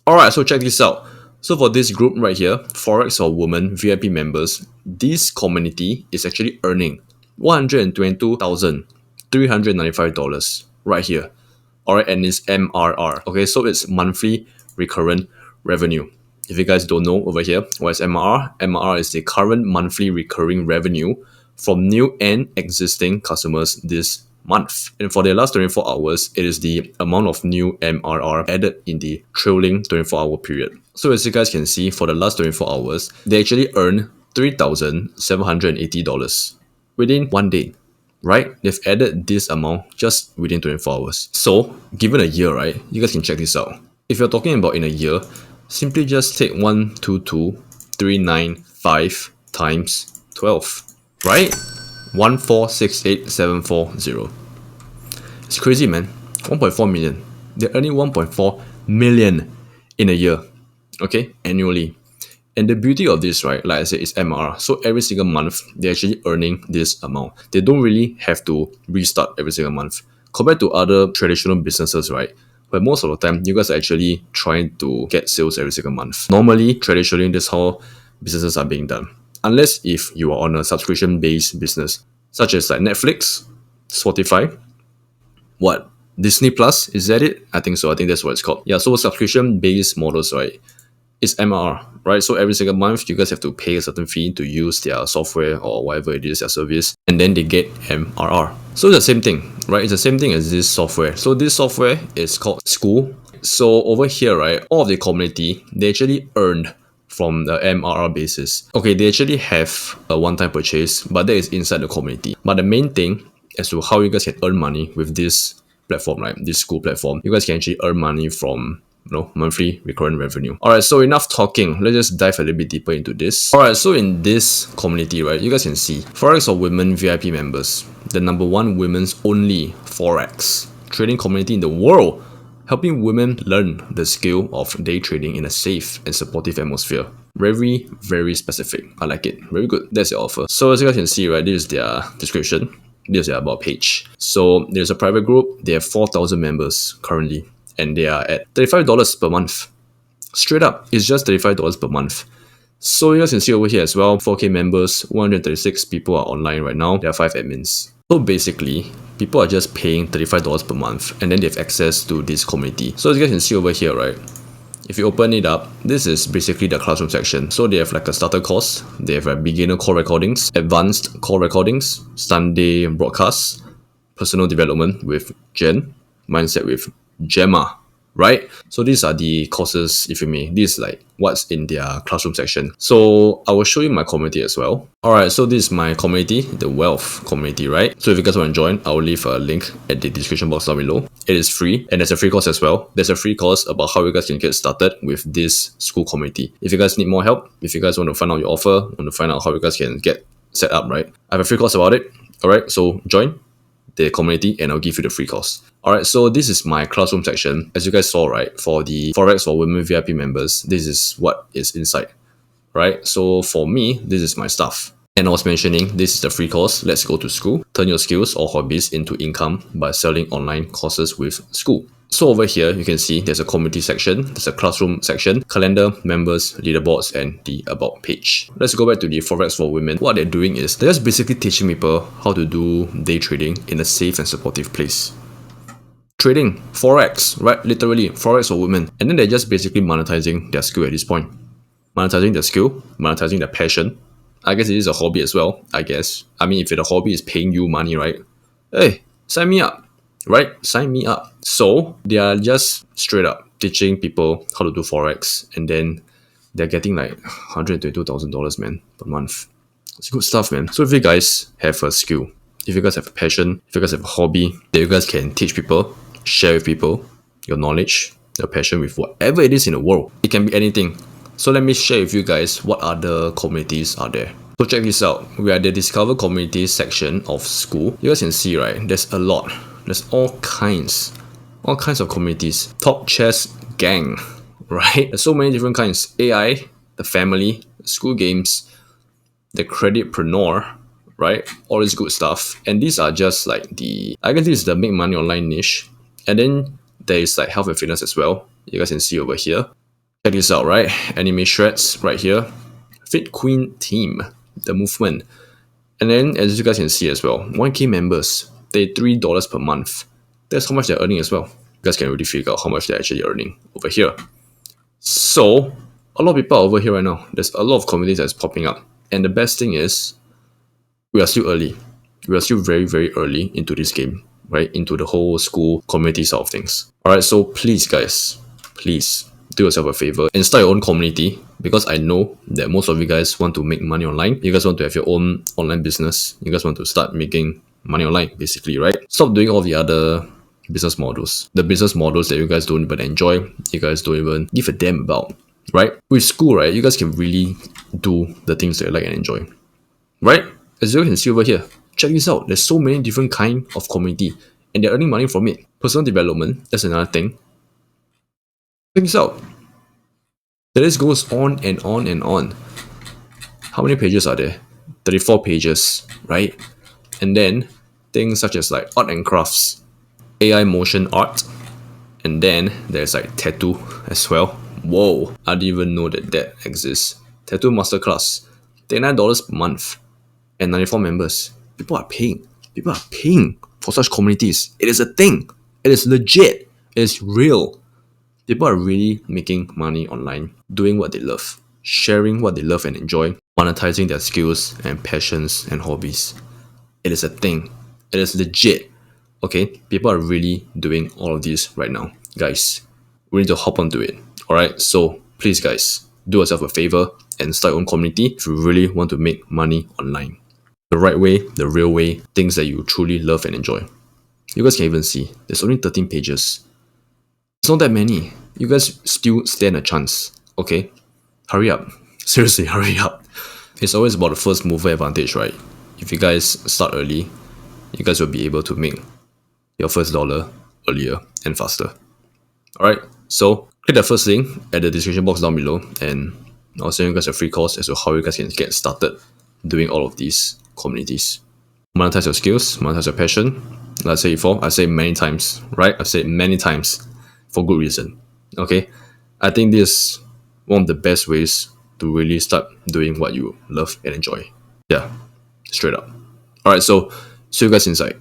Alright, so check this out. So for this group right here, Forex for Women VIP members, this community is actually earning $122,395 right here. Alright, and it's MRR. Okay, so it's monthly recurrent revenue. If you guys don't know over here, what is MRR? MRR is the current monthly recurring revenue from new and existing customers this month. And for the last 24 hours, it is the amount of new MRR added in the trailing 24-hour period. So as you guys can see, for the last 24 hours, they actually earned $3,780 within one day. Right? They've added this amount just within 24 hours. So, given a year, right, you guys can check this out. If you're talking about in a year, simply just take 122,395 times 12, right? 1468740. It's crazy, man. 1.4 million. They're earning 1.4 million in a year, okay, annually. And the beauty of this, right, like I said, is MRR. So every single month, they're actually earning this amount. They don't really have to restart every single month. Compared to other traditional businesses, right, where most of the time, you guys are actually trying to get sales every single month. Normally, traditionally, this is how businesses are being done. Unless if you are on a subscription-based business, such as like Netflix, Spotify, what? Disney Plus, is that it? I think so. I think that's what it's called. Yeah, so subscription-based models, right? It's MRR, right? So every single month, you guys have to pay a certain fee to use their software or whatever it is, their service, and then they get MRR. So it's the same thing, right? It's the same thing as this software. So this software is called Skool. So over here, right, all of the community, they actually earned from the MRR basis. Okay, they actually have a one-time purchase, but that is inside the community. But the main thing as to how you guys can earn money with this platform, right? This Skool platform, you guys can actually earn money from monthly recurrent revenue. Alright, so enough talking. Let's just dive a little bit deeper into this. Alright, so in this community, right, you guys can see Forex for Women VIP members, the #1 women's only Forex trading community in the world, helping women learn the skill of day trading in a safe and supportive atmosphere. Very, very specific. I like it. Very good. That's the offer. So as you guys can see, right, this is their description. This is their about page. So there's a private group. They have 4,000 members currently, and they are at $35 per month. Straight up, it's just $35 per month. So you guys can see over here as well, 4K members, 136 people are online right now. There are 5 admins. So basically, people are just paying $35 per month, and then they have access to this community. So as you guys can see over here, right, if you open it up, this is basically the classroom section. So they have like a starter course, they have a beginner call recordings, advanced call recordings, Sunday broadcasts, personal development with Jen, mindset with Gemma, right? So these are the courses, if you may. This is like what's in their classroom section. So I will show you my community as well. Alright, so this is my community, the wealth community, right? So if you guys want to join, I will leave a link at the description box down below. It is free, and there's a free course as well. There's a free course about how you guys can get started with this Skool community. If you guys need more help, if you guys want to find out your offer, want to find out how you guys can get set up, right, I have a free course about it. Alright, so join the community and I'll give you the free course. Alright, so this is my classroom section. As you guys saw, right, for the Forex for Women VIP members, this is what is inside, right? So for me, this is my stuff. And I was mentioning, this is the free course. Let's go to Skool. Turn your skills or hobbies into income by selling online courses with Skool. So over here, you can see there's a community section, there's a classroom section, calendar, members, leaderboards, and the about page. Let's go back to the Forex for Women. What they're doing is they're just basically teaching people how to do day trading in a safe and supportive place. Trading, Forex, right? Literally, Forex for Women. And then they're just basically monetizing their skill at this point. Monetizing their skill, monetizing their passion. I guess it is a hobby as well, I guess. I mean, if the hobby is paying you money, right? Hey, sign me up. Right? Sign me up. So they are just straight up teaching people how to do Forex, and then they're getting like $122,000, man, per month. It's good stuff, man. So if you guys have a skill, if you guys have a passion, if you guys have a hobby that you guys can teach people, share with people, your knowledge, your passion with whatever it is in the world. It can be anything. So let me share with you guys what other communities are there. So check this out. We are at the Discover Community section of Skool. You guys can see, right, there's a lot. There's all kinds of communities. Top chess gang, right? There's so many different kinds. AI, the family, Skool games, the creditpreneur, right? All this good stuff. And these are just like I guess this is the make money online niche. And then there is like health and fitness as well. You guys can see over here. Check this out, right? Anime shreds right here. Fit Queen team, the movement. And then as you guys can see as well, 1K members, they $3 per month. That's how much they're earning as well. You guys can really figure out how much they're actually earning over here. So a lot of people are over here right now. There's a lot of communities that's popping up. And the best thing is we are still early. We are still very, very early into this game, right? Into the whole Skool community side of things. Alright, so please guys, please do yourself a favor and start your own community, because I know that most of you guys want to make money online. You guys want to have your own online business. You guys want to start making money online, basically, right? Stop doing all the other business models. The business models that you guys don't even enjoy, you guys don't even give a damn about, right? With Skool, right, you guys can really do the things that you like and enjoy, right? As you can see over here, check this out. There's so many different kind of community and they're earning money from it. Personal development, that's another thing. Check this out. The list goes on and on and on. How many pages are there? 34 pages, right? And then things such as like art and crafts, AI motion art, and then there's like tattoo as well. Whoa, I didn't even know that that exists. Tattoo masterclass, $39 per month, and 94 members. People are paying. People are paying for such communities. It is a thing. It is legit. It is real. People are really making money online, doing what they love, sharing what they love and enjoy, monetizing their skills and passions and hobbies. It is a thing. It is legit. Okay, people are really doing all of this right now. Guys, we need to hop onto it. Alright, so please guys, do yourself a favor and start your own community if you really want to make money online. The right way, the real way, things that you truly love and enjoy. You guys can even see, there's only 13 pages. It's not that many. You guys still stand a chance, okay? Hurry up. Seriously, hurry up. It's always about the first mover advantage, right? If you guys start early, you guys will be able to make your first dollar earlier and faster. Alright, so click the first link at the description box down below and I'll send you guys a free course as to how you guys can get started doing all of these communities. Monetize your skills, monetize your passion. Like I said before, I say many times, right? I've said many times for good reason. Okay? I think this is one of the best ways to really start doing what you love and enjoy. Yeah, straight up. Alright, so see you guys inside.